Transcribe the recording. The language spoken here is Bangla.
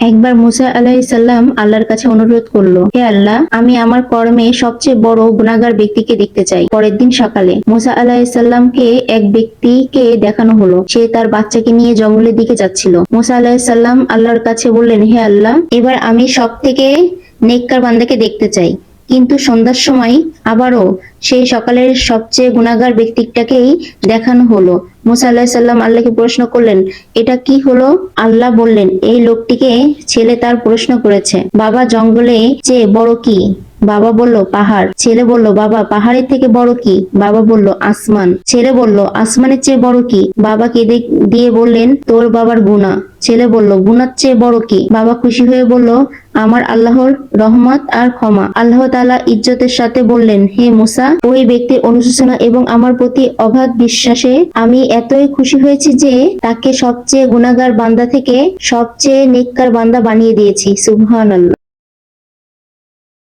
একবার মুসা আলাইহিসসালাম আল্লাহর কাছে অনুরোধ করলো, হে আল্লাহ, আমি আমার কর্মে সবচেয়ে বড় গুনাহগার ব্যক্তিকে দেখতে চাই। পরের দিন সকালে মুসা আলাইহিসসালামকে এক ব্যক্তিকে দেখানো হলো। সে তার বাচ্চাকে নিয়ে জঙ্গলের দিকে যাচ্ছিল। মুসা আলাইহিসসালাম আল্লাহর কাছে বললেন, হে আল্লাহ, এবার আমি সব থেকে নেককার বান্দাকে দেখতে চাই। কিন্তু সন্ধ্যার সময় আবারও সেই সকালের সবচেয়ে গুনাহগার ব্যক্তিটাকেই দেখানো হলো। মুসা আলাইহিসসালাম আল্লাহকে প্রশ্ন করলেন, এটা কি হলো? আল্লাহ বললেন, এই লোকটিকে ছেলে তার প্রশ্ন করেছে, বাবা, জঙ্গলে চেয়ে বড় কি? বাবা বলল, পাহাড়। ছেলে বলল, বাবা, পাহাড়ের থেকে বড় কি? বাবা বলল, আসমান। ছেলে বলল, আসমানের চেয়ে বড় কি? বাবা কেঁদে দিয়ে বললেন, তোর বাবার গুনাহ। ছেলে বলল, গুনার চেয়ে বড় কি? বাবা খুশি হয়ে বলল, আমার আল্লাহর রহমত আর ক্ষমা। আল্লাহ তাআলা ইজ্জতের সাথে বললেন, হে মুসা, ওই ব্যক্তির অনুশোচনা এবং আমার প্রতি অগাধ বিশ্বাসে আমি এতই খুশি হয়েছি যে তাকে সবচেয়ে গুনাহগার বান্দা থেকে সবচেয়ে নেককার বান্দা বানিয়ে দিয়েছি। সুবহানাল্লাহ।